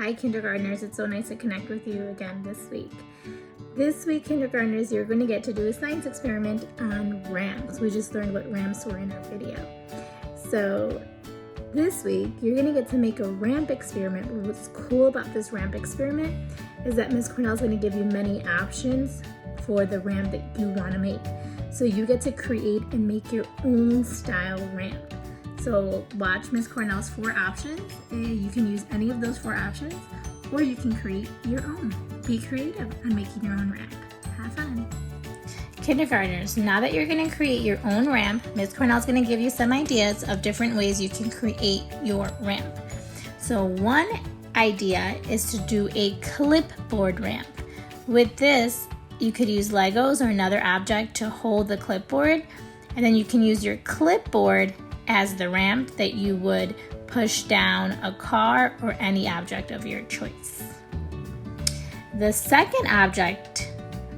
Hi kindergartners, it's so nice to connect with you again this week. This week, kindergartners, you're going to get to do a science experiment on ramps. We just learned what ramps were in our video. So this week, you're going to get to make a ramp experiment. What's cool about this ramp experiment is that Ms. Cornell is going to give you many options for the ramp that you want to make. So you get to create and make your own style ramp. So watch Ms. Cornell's 4 options, and you can use any of those 4 options, or you can create your own. Be creative on making your own ramp. Have fun. Kindergartners, now that you're going to create your own ramp, Ms. Cornell's going to give you some ideas of different ways you can create your ramp. So one idea is to do a clipboard ramp. With this, you could use Legos or another object to hold the clipboard, and then you can use your clipboard as the ramp that you would push down a car or any object of your choice. The second object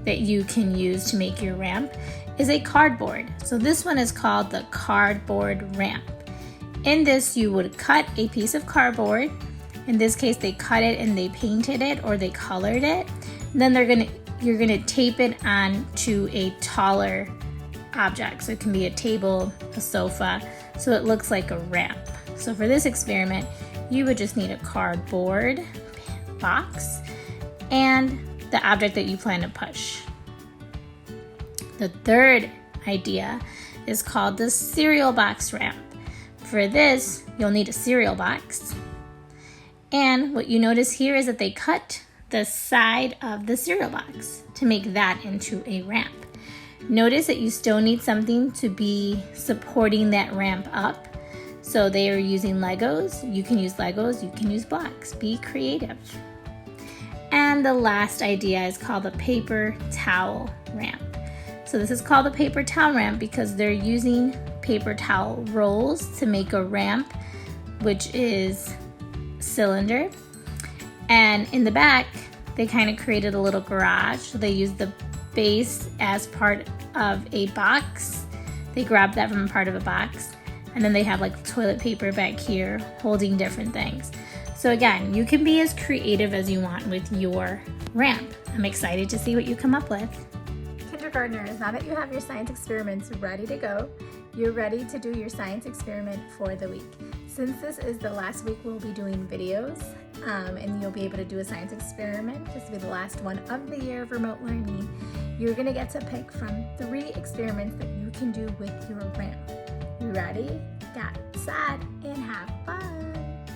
that you can use to make your ramp is a cardboard. So this one is called the cardboard ramp. In this, you would cut a piece of cardboard. In this case, they cut it and they painted it or they colored it. And then you're gonna tape it onto a taller object. So it can be a table, a sofa, so it looks like a ramp. So for this experiment, you would just need a cardboard box and the object that you plan to push. The third idea is called the cereal box ramp. For this, you'll need a cereal box. And what you notice here is that they cut the side of the cereal box to make that into a ramp. Notice that you still need something to be supporting that ramp up. So they are using Legos. You can use Legos, you can use blocks. Be creative. And the last idea is called the paper towel ramp. So this is called the paper towel ramp because they're using paper towel rolls to make a ramp, which is cylinder. And in the back, they kind of created a little garage. So they used the base as part of a box. They grabbed that from a part of a box. And then they have like toilet paper back here holding different things. So again, you can be as creative as you want with your ramp. I'm excited to see what you come up with. Kindergartners, now that you have your science experiments ready to go, you're ready to do your science experiment for the week. Since this is the last week, we'll be doing videos and you'll be able to do a science experiment. This will be the last one of the year of remote learning. You're gonna get to pick from 3 experiments that you can do with your ramp. You ready? Get set and have fun.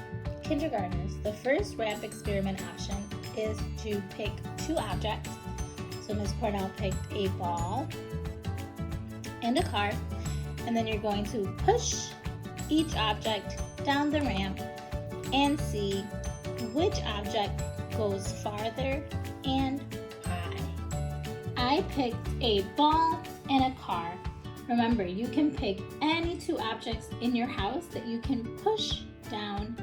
Kindergartners, the first ramp experiment option is to pick 2 objects. So Ms. Cornell picked a ball and a car, and then you're going to push each object down the ramp and see which object goes farther and why. I picked a ball and a car. Remember, you can pick any 2 objects in your house that you can push down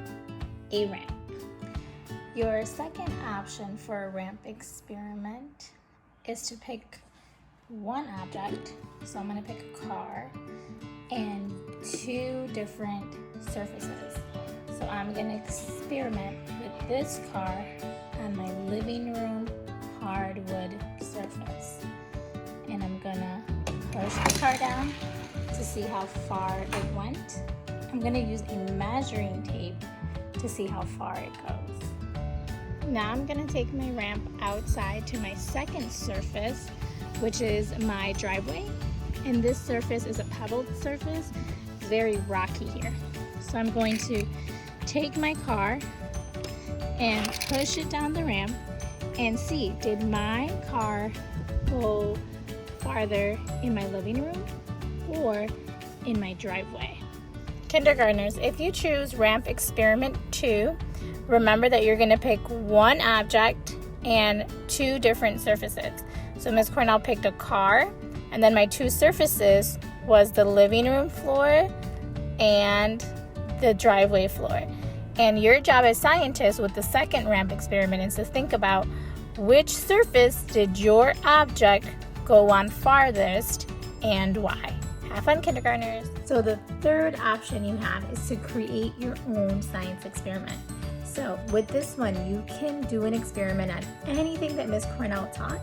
a ramp. Your second option for a ramp experiment is to pick 1 object. So I'm going to pick a car and 2 different surfaces. So I'm going to experiment with this car on my living room hardwood surface. And I'm going to push the car down to see how far it went. I'm going to use a measuring tape to see how far it goes. Now I'm going to take my ramp outside to my second surface, which is my driveway. And this surface is a pebbled surface. It's very rocky here. So I'm going to take my car and push it down the ramp and see, did my car go farther in my living room or in my driveway? Kindergartners, if you choose ramp experiment 2, remember that you're going to pick 1 object and 2 different surfaces. So Ms. Cornell picked a car, and then my 2 surfaces was the living room floor and the driveway floor. And your job as scientists with the second ramp experiment is to think about which surface did your object go on farthest and why. Have fun, kindergartners. So the third option you have is to create your own science experiment. So with this one, you can do an experiment on anything that Miss Cornell taught,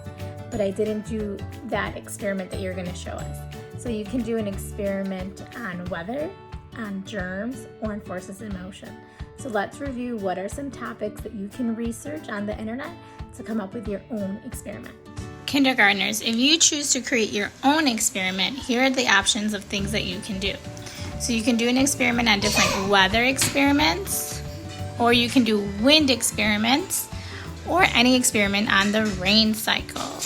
but I didn't do that experiment that you're going to show us. So you can do an experiment on weather, on germs, or on forces in motion. So let's review what are some topics that you can research on the internet to come up with your own experiment. Kindergartners, if you choose to create your own experiment, here are the options of things that you can do. So you can do an experiment on different weather experiments, or you can do wind experiments, or any experiment on the rain cycle.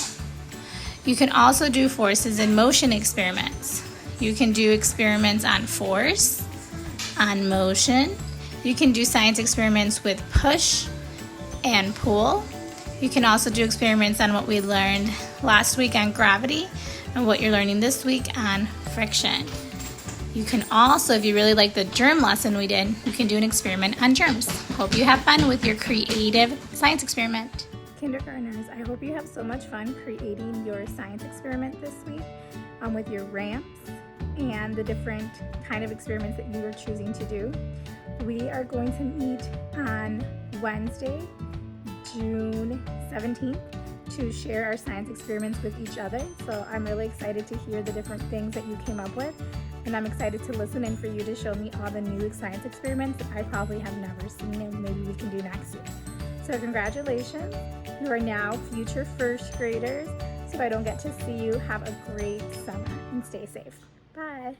You can also do forces in motion experiments. You can do experiments on force, on motion. You can do science experiments with push and pull. You can also do experiments on what we learned last week on gravity and what you're learning this week on friction. You can also, if you really like the germ lesson we did, you can do an experiment on germs. Hope you have fun with your creative science experiment. Kindergartners, I hope you have so much fun creating your science experiment this week with your ramps and the different kind of experiments that you are choosing to do. We are going to meet on Wednesday, June 17th to share our science experiments with each other. So I'm really excited to hear the different things that you came up with, and I'm excited to listen and for you to show me all the new science experiments that I probably have never seen and maybe we can do next year. So congratulations, you are now future first graders. So if I don't get to see you, have a great summer and stay safe. Bye.